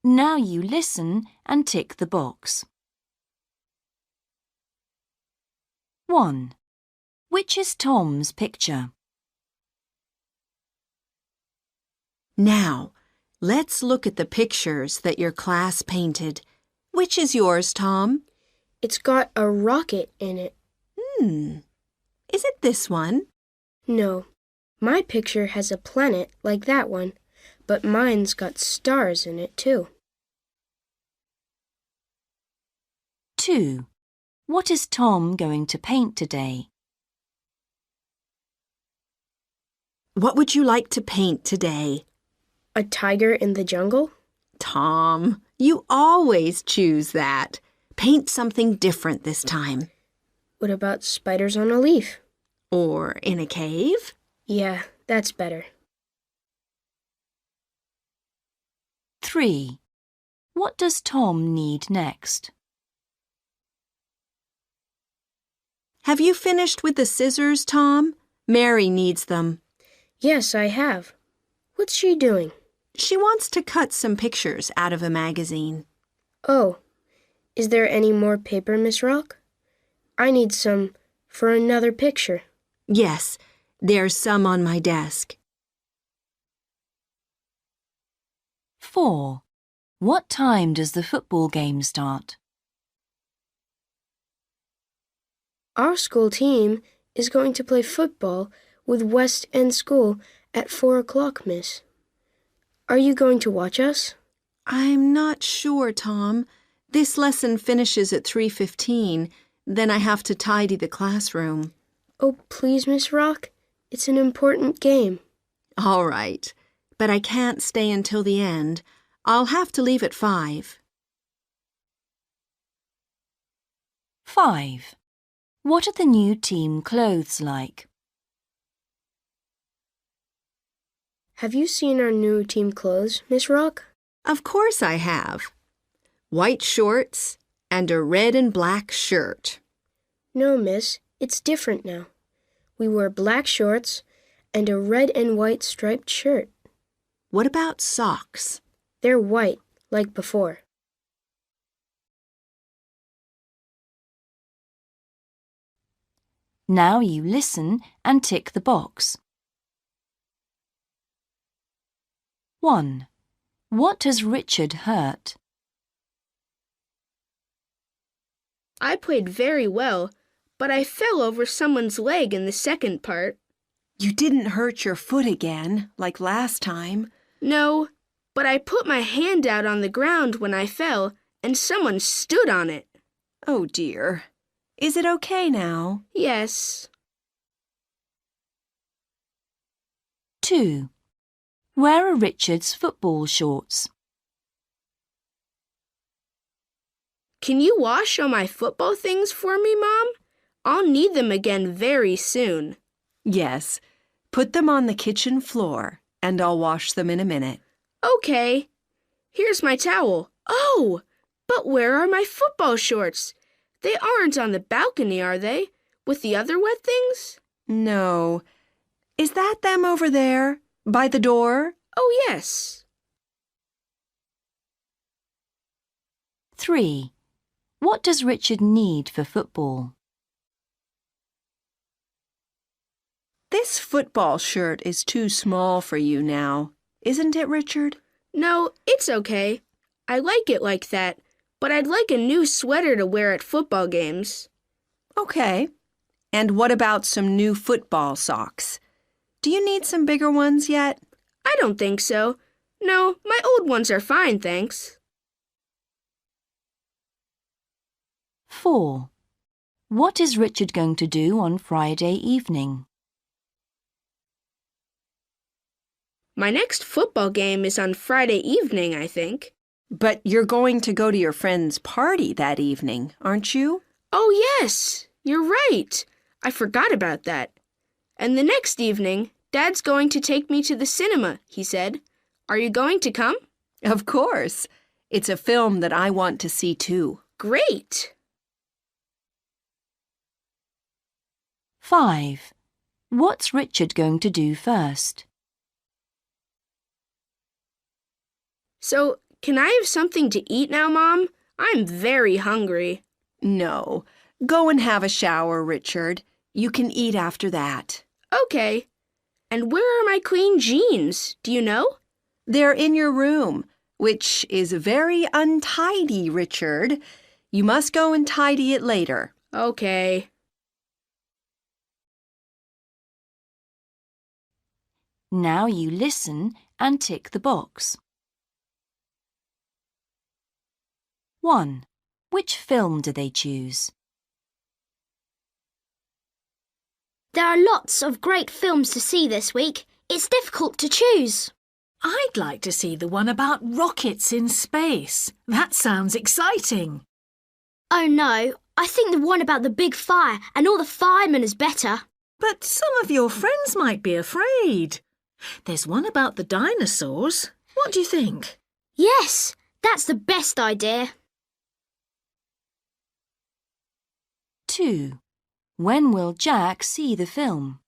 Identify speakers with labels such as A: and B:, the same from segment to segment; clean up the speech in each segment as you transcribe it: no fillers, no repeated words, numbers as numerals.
A: Now you listen and tick the box. 1. Which is Tom's picture?
B: Now, let's look at the pictures that your class painted. Which is yours, Tom?
C: It's got a rocket in it.
B: Is it this one?
C: No, my picture has a planet like that one, but mine's got stars in it too.
A: 2. What is Tom going to paint today?
B: What would you like to paint today?
C: A tiger in the jungle?
B: Tom, you always choose that. Paint something different this time.
C: What about spiders on a leaf?
B: Or in a cave?
C: Yeah, that's better.
A: 3. What does Tom need next?
B: Have you finished with the scissors, Tom? Mary needs them.
C: Yes, I have. What's she doing?
B: She wants to cut some pictures out of a magazine.
C: Oh, is there any more paper, Miss Rock? I need some for another picture.
B: Yes, there's some on my desk.
A: 4. What time does the football game start?
C: Our school team is going to play football with West End School at 4 o'clock, miss. Are you going to watch us?
B: I'm not sure, Tom. This lesson finishes at 3:15. Then I have to tidy the classroom.
C: Oh, please, Miss Rock. It's an important game.
B: All right, but I can't stay until the end. I'll have to leave at 5.
A: 5. What are the new team clothes like?
C: Have you seen our new team clothes, Miss Rock?
B: Of course I have. White shorts and a red and black shirt.
C: No, miss, it's different now. We wear black shorts and a red and white striped shirt.
B: What about socks?
C: They're white, like before.
A: Now you listen and tick the box. 1. What has Richard hurt?
D: I played very well, but I fell over someone's leg in the second part.
B: You didn't hurt your foot again, like last time.
D: No, but I put my hand out on the ground when I fell, and someone stood on it.
B: Oh, dear. Is it okay now?
D: Yes.
A: 2. Where are Richard's football shorts?
D: Can you wash all my football things for me, Mom? I'll need them again very soon.
B: Yes. Put them on the kitchen floor, and I'll wash them in a minute.
D: Okay. Here's my towel. Oh, but where are my football shorts? They aren't on the balcony, are they? With the other wet things?
B: No. Is that them over there, by the door?
D: Oh, yes.
A: 3. What does Richard need for football?
B: This football shirt is too small for you now, isn't it, Richard?
D: No, it's okay. I like it like that, but I'd like a new sweater to wear at football games.
B: Okay. And what about some new football socks? Do you need some bigger ones yet?
D: I don't think so. No, my old ones are fine, thanks.
A: 4. What is Richard going to do on Friday evening?
D: My next football game is on Friday evening, I think.
B: But you're going to go to your friend's party that evening, aren't you?
D: Oh, yes, you're right. I forgot about that. And the next evening, Dad's going to take me to the cinema, he said. Are you going to come?
B: Of course. It's a film that I want to see too.
D: Great!
A: 5. What's Richard going to do first?
D: So, Can I have something to eat now, Mom? I'm very hungry.
B: No. Go and have a shower, Richard. You can eat after that.
D: Okay. And where are my clean jeans? Do you know?
B: They're in your room, which is very untidy, Richard. You must go and tidy it later.
D: Okay.
A: Now you listen and tick the box. 1. Which film did they choose?
E: There are lots of great films to see this week. It's difficult to choose.
F: I'd like to see the one about rockets in space. That sounds exciting.
E: Oh no, I think the one about the big fire and all the firemen is better.
F: But some of your friends might be afraid. There's one about the dinosaurs. What do you think?
E: Yes, that's the best idea.
A: 2. When will Jack see the film?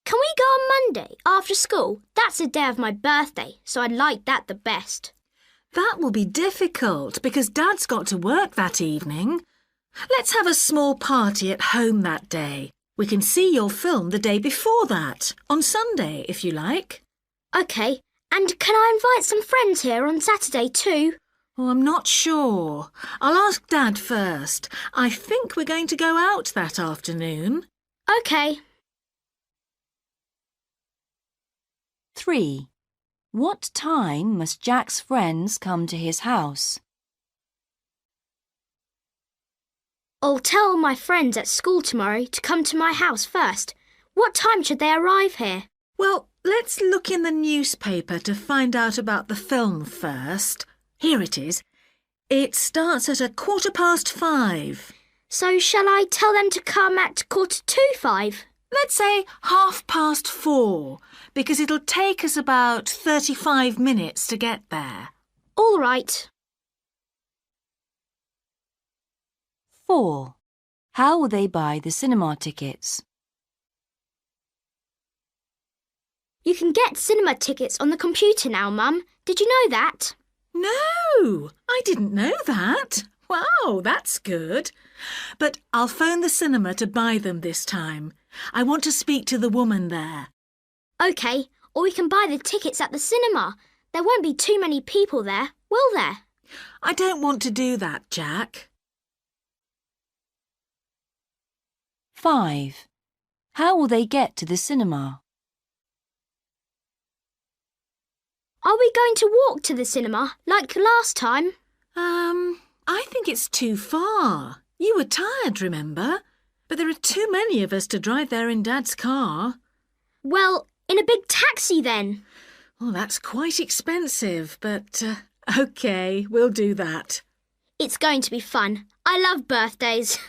E: Can we go on Monday after school? That's the day of my birthday, so I'd like that the best.
F: That will be difficult because Dad's got to work that evening. Let's have a small party at home that day. We can see your film the day before that, on Sunday, if you like.
E: OK, and can I invite some friends here on Saturday too?
F: Oh, I'm not sure. I'll ask Dad first. I think we're going to go out that afternoon.
E: OK.
A: 3. What time must Jack's friends come to his house?
E: I'll tell my friends at school tomorrow to come to my house first. What time should they arrive here?
F: Well, let's look in the newspaper to find out about the film first. Here it is. It starts at 5:15.
E: So shall I tell them to come at 5:45?
F: Let's say 4:30, because it'll take us about 35 minutes to get there.
E: All right.
A: 4. How will they buy the cinema tickets?
E: You can get cinema tickets on the computer now, Mum. Did you know that?
F: No, I didn't know that. Wow, that's good. But I'll phone the cinema to buy them this time. I want to speak to the woman there.
E: OK, or we can buy the tickets at the cinema. There won't be too many people there, will there?
F: I don't want to do that, Jack.
A: 5. How will they get to the cinema?
E: Are we going to walk to the cinema like last time?
F: I think it's too far. You were tired, remember? But there are too many of us to drive there in Dad's car.
E: Well, in a big taxi then.
F: Well, that's quite expensive, but OK, we'll do that.
E: It's going to be fun. I love birthdays.